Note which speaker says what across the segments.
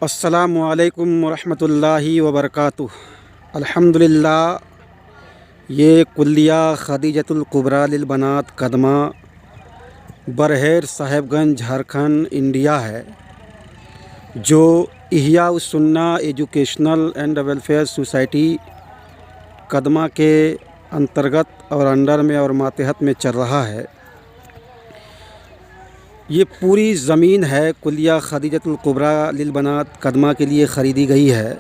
Speaker 1: अस्सलामुअलैकुम वरहमतुल्लाहि वबरकातुह। अल्हम्दुलिल्लाह ये कुल्लिया खदीजतुल कुबरा लिल बनात कदमा बरहेर साहेबगंज झारखंड इंडिया है, जो इहिया उस सुन्ना educational and welfare society Kadma के अंतर्गत और अंडर में और मातहत में चल रहा है। ये पूरी ज़मीन है कुल्लिया खदीजतुल कुबरा लिल बनात कदमा के लिए ख़रीदी गई है,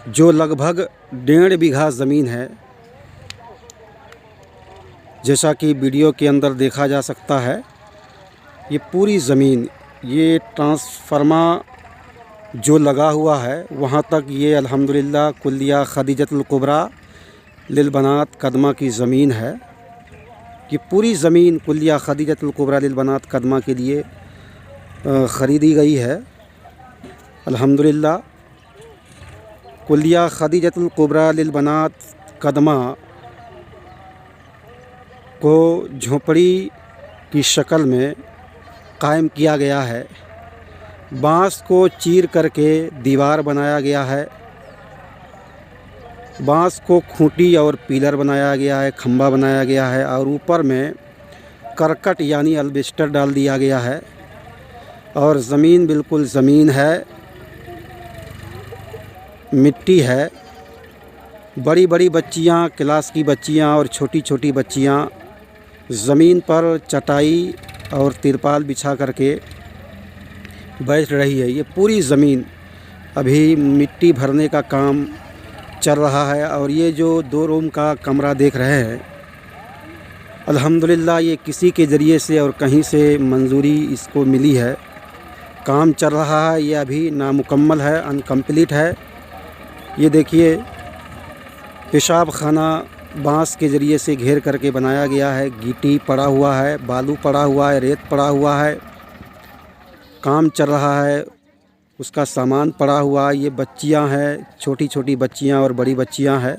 Speaker 1: जो लगभग 1.5 बीघा ज़मीन है। जैसा कि वीडियो के अंदर देखा जा सकता है, ये पूरी ज़मीन, ये ट्रांसफार्मा जो लगा हुआ है वहाँ तक ये अल्हम्दुलिल्लाह कुल्लिया खदीजतुल कुबरा लिल बनात कदमा की ज़मीन है। ये पूरी ज़मीन कुल्लिया खदीजतुल कुबरा लिल बनात कदमा के लिए ख़रीदी गई है। अल्हम्दुलिल्लाह कुल्लिया खदीजतुल कुबरा लिल बनात कदमा को झोपड़ी की शक्ल में कायम किया गया है। बांस को चीर करके दीवार बनाया गया है, बांस को खूंटी और पिलर बनाया गया है, खंभा बनाया गया है और ऊपर में करकट यानी अल्बेस्टर डाल दिया गया है। और ज़मीन बिल्कुल ज़मीन है, मिट्टी है। बड़ी बड़ी बच्चियां, क्लास की बच्चियां और छोटी छोटी बच्चियां ज़मीन पर चटाई और तिरपाल बिछा करके बैठ रही है। ये पूरी ज़मीन अभी मिट्टी भरने का काम चल रहा है। और ये जो 2 रूम का कमरा देख रहे हैं, अल्हम्दुलिल्लाह ये किसी के ज़रिए से और कहीं से मंजूरी इसको मिली है। काम चल रहा है, ये अभी नामुकम्मल है, अनकम्प्लीट है। ये देखिए, पेशाब खाना बांस के ज़रिए से घेर करके बनाया गया है। गिट्टी पड़ा हुआ है, बालू पड़ा हुआ है, रेत पड़ा हुआ है। काम चल रहा है, उसका सामान पड़ा हुआ। ये बच्चियां हैं, छोटी छोटी बच्चियां और बड़ी बच्चियां हैं।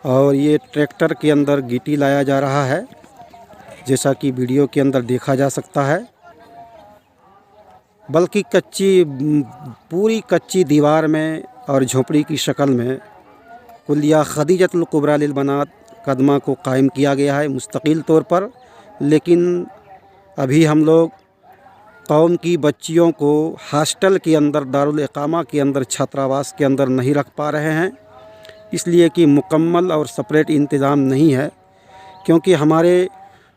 Speaker 1: और ये ट्रैक्टर के अंदर गिट्टी लाया जा रहा है, जैसा कि वीडियो के अंदर देखा जा सकता है। बल्कि पूरी कच्ची दीवार में और झोपड़ी की शक्ल में कुल्लिया खदीजतुल कुबरा लिल बनात कदमा को कायम किया गया है मुस्तकिल तौर पर। लेकिन अभी हम लोग कौम की बच्चियों को हॉस्टल के अंदर, दारुल इकामा के अंदर, छात्रावास के अंदर नहीं रख पा रहे हैं, इसलिए कि मुकम्मल और सेपरेट इंतज़ाम नहीं है। क्योंकि हमारे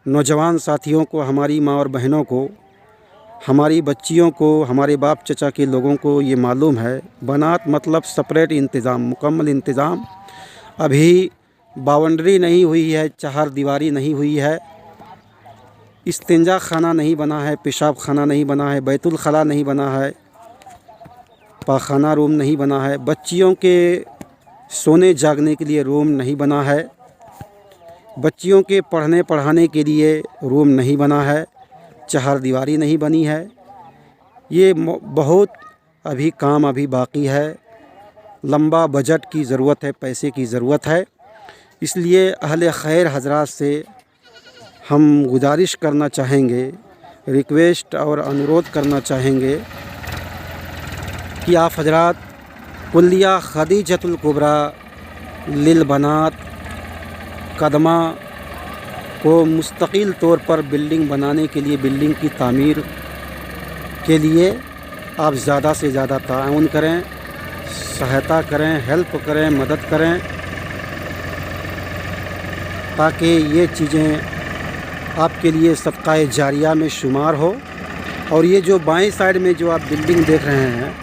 Speaker 1: नौजवान साथियों को, हमारी माँ और बहनों को, हमारी बच्चियों को, हमारे बाप चचा के लोगों को ये मालूम है, बनात मतलब सेपरेट इंतज़ाम, मुकम्मल इंतज़ाम। अभी बाउंड्री नहीं हुई है, 4 दीवारी नहीं हुई है, इस्तिंजा खाना नहीं बना है, पेशाब खाना नहीं बना है, बैतुल खला नहीं बना है, पाखाना रूम नहीं बना है, बच्चियों के सोने जागने के लिए रूम नहीं बना है, बच्चियों के पढ़ने पढ़ाने के लिए रूम नहीं बना है, 4 दीवारी नहीं बनी है। ये बहुत अभी काम अभी बाकी है। लंबा बजट की ज़रूरत है, पैसे की ज़रूरत है। इसलिए अहले खैर हज़रात से हम गुजारिश करना चाहेंगे, रिक्वेस्ट और अनुरोध करना चाहेंगे कि आप हज़रात कुल्लिया खदीजतुल कुबरा लिल बनात कदमा को मुस्तकिल तौर पर बिल्डिंग बनाने के लिए, बिल्डिंग की तामीर के लिए आप ज़्यादा से ज़्यादा ताउन करें, सहायता करें, हेल्प करें, मदद करें, ताकि ये चीज़ें आपके लिए सदक़ाए जारिया में शुमार हो। और ये जो बाएं साइड में जो आप बिल्डिंग देख रहे हैं,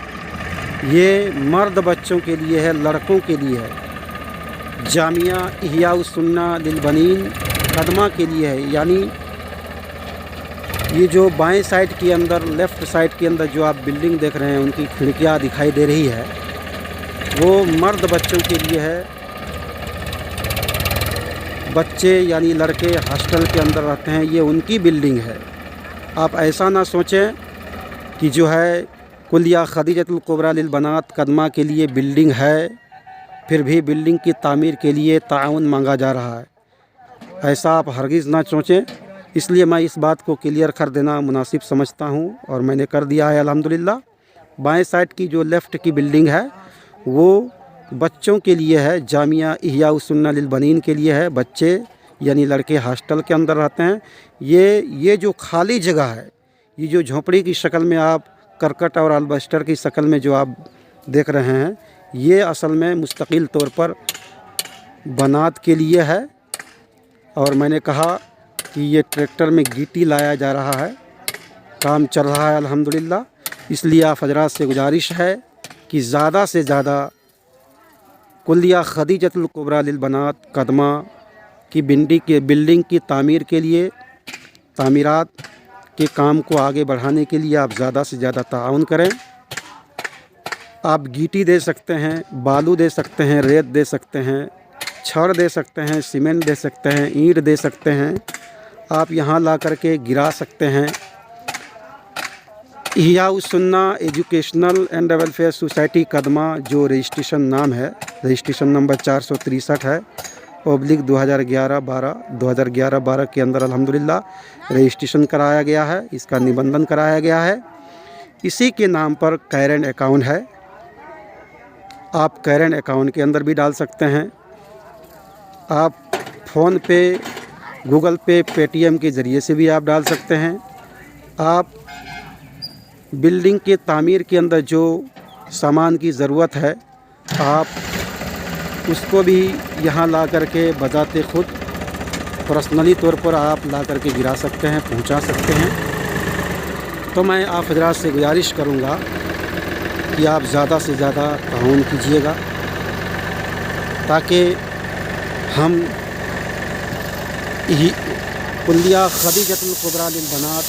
Speaker 1: ये मर्द बच्चों के लिए है, लड़कों के लिए है। जामिया इहिया उस सुन्ना लिल बनीन कदमा के लिए है। यानी ये जो बाएं साइड के अंदर, लेफ़्ट साइड के अंदर जो आप बिल्डिंग देख रहे हैं, उनकी खिड़कियाँ दिखाई दे रही है, वो मर्द बच्चों के लिए है। बच्चे यानी लड़के हॉस्टल के अंदर रहते हैं, ये उनकी बिल्डिंग है। आप ऐसा ना सोचें कि जो है कुल्लिया खदीजतुल कुबरा लिल बनात कदमा के लिए बिल्डिंग है, फिर भी बिल्डिंग की तामीर के लिए ताउन मांगा जा रहा है। ऐसा आप हरगिज़ ना सोचें। इसलिए मैं इस बात को क्लियर कर देना मुनासिब समझता हूँ और मैंने कर दिया है अल्हम्दुलिल्लाह। बाएं साइड की जो लेफ़्ट की बिल्डिंग है वो बच्चों के लिए है, जामिया इहयाउस सुन्ना लिल बनीन के लिए है। बच्चे यानी लड़के हॉस्टल के अंदर रहते हैं। ये जो खाली जगह है, ये जो झोंपड़ी की शक्ल में आप करकट और अल्बेस्टर की शक्ल में जो आप देख रहे हैं, ये असल में मुस्तकिल तौर पर बनात के लिए है। और मैंने कहा कि ये ट्रैक्टर में गिट्टी लाया जा रहा है, काम चल रहा है अल्हम्दुलिल्लाह। इसलिए आप हजरात से गुजारिश है कि ज़्यादा से ज़्यादा कुल्लिया खदीजतुल कुबरा लिल बनात कदमा की बिल्डिंग की तामीर के लिए, तामीरात के काम को आगे बढ़ाने के लिए आप ज़्यादा से ज़्यादा ताउन करें। आप गिट्टी दे सकते हैं, बालू दे सकते हैं, रेत दे सकते हैं, छड़ दे सकते हैं, सीमेंट दे सकते हैं, ईंट दे सकते हैं। आप यहाँ ला करके गिरा सकते हैं। इहयाउस सुन्ना educational and welfare society Kadma, जो रजिस्ट्रेशन नाम है, रजिस्ट्रेशन नंबर 463 है / 2011-12 के अंदर अल्हम्दुलिल्लाह रजिस्ट्रेशन कराया गया है, इसका निबंधन कराया गया है। इसी के नाम पर करेंट अकाउंट है। आप करेंट अकाउंट के अंदर भी डाल सकते हैं। आप फ़ोन पे, गूगल पे, पेटीएम के ज़रिए से भी आप डाल सकते हैं। आप बिल्डिंग के तामीर के अंदर जो सामान की ज़रूरत है, आप उसको भी यहाँ ला करके बजाते ख़ुद पर्सनली तौर पर आप ला करके गिरा सकते हैं, पहुँचा सकते हैं। तो मैं आप हजरात से गुजारिश करूँगा कि आप ज़्यादा से ज़्यादा ताउन कीजिएगा, ताकि हम कुल्लिया खदीजतुल कुबरा लिल बनात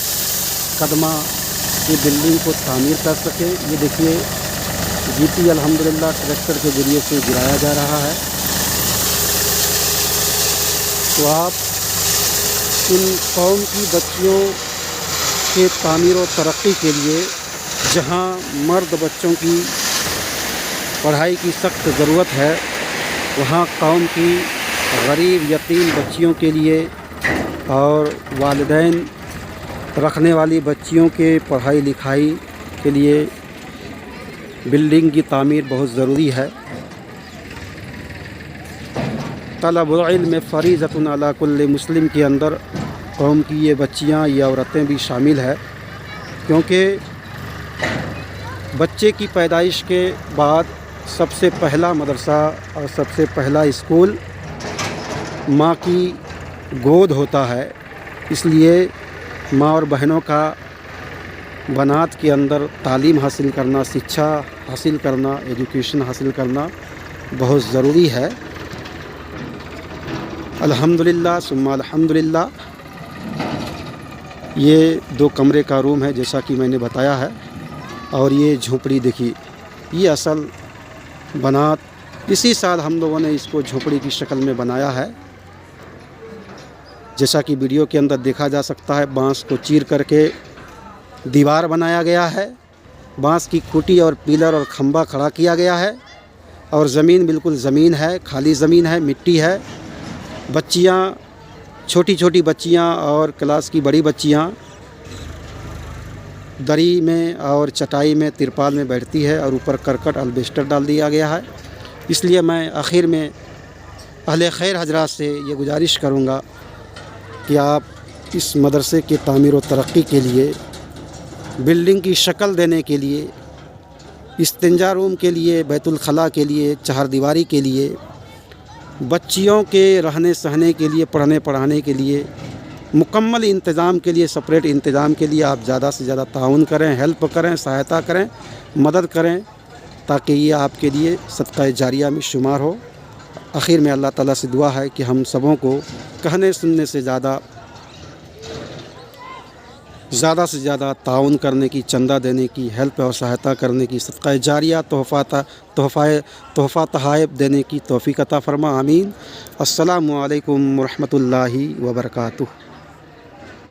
Speaker 1: कदमा की बिल्डिंग को तामीर कर सकें। ये देखिए गिट्टी अल्हम्दुलिल्लाह ट्रैक्टर के ज़रिए से गिराया जा रहा है। तो आप इन कौम की बच्चियों के तामीर और तरक्की के लिए, जहाँ मर्द बच्चों की पढ़ाई की सख्त ज़रूरत है, वहाँ कौम की गरीब यतीम बच्चियों के लिए और वालिदैन रखने वाली बच्चियों के पढ़ाई लिखाई के लिए बिल्डिंग की तामीर बहुत ज़रूरी है। तलबुल इल्म फ़रीज़तुन अला कुल्लि मुस्लिम के अंदर कौम की ये बच्चियाँ, ये औरतें भी शामिल है, क्योंकि बच्चे की पैदाइश के बाद सबसे पहला मदरसा और सबसे पहला स्कूल माँ की गोद होता है। इसलिए माँ और बहनों का बनात के अंदर तालीम हासिल करना, शिक्षा हासिल करना, एजुकेशन हासिल करना बहुत ज़रूरी है। अल्हम्दुलिल्लाह सुम्मा अल्हम्दुलिल्लाह। ये 2 कमरे का रूम है जैसा कि मैंने बताया है। और ये झोंपड़ी देखिए, ये असल बनात इसी साल हम लोगों ने इसको झोंपड़ी की शक्ल में बनाया है। जैसा कि वीडियो के अंदर देखा जा सकता है, बांस को चीर करके दीवार बनाया गया है, बांस की खूंटी और पिलर और खंबा खड़ा किया गया है, और ज़मीन बिल्कुल ज़मीन है, खाली ज़मीन है, मिट्टी है। बच्चियाँ, छोटी छोटी बच्चियाँ और क्लास की बड़ी बच्चियाँ दरी में और चटाई में, तिरपाल में बैठती है, और ऊपर करकट अल्बेस्टर डाल दिया गया है। इसलिए मैं आखिर में अहले खैर हजरात से ये गुजारिश करूँगा कि आप इस मदरसे के तामीर व तरक्की के लिए, बिल्डिंग की शक्ल देने के लिए, इस्तिंजा रूम के लिए, बैतुल खला के लिए, चारदीवारी के लिए, बच्चियों के रहने सहने के लिए, पढ़ने पढ़ाने के लिए, मुकम्मल इंतज़ाम के लिए, सेपरेट इंतज़ाम के लिए आप ज़्यादा से ज़्यादा ताउन करें, हेल्प करें, सहायता करें, मदद करें, ताकि ये आपके लिए सदका जारिया में शुमार हो। आखिर में अल्लाह ताला से दुआ है कि हम सबों को कहने सुनने से ज़्यादा से ज़्यादा ताउन करने की, चंदा देने की, हेल्प और सहायता करने की, सदका जारिया, तोहफ़ा तहाइफ देने की तौफ़ीक़ अता फ़रमा। आमीन। अस्सलामु अलैकुम व रहमतुल्लाहि व बरकातुहू।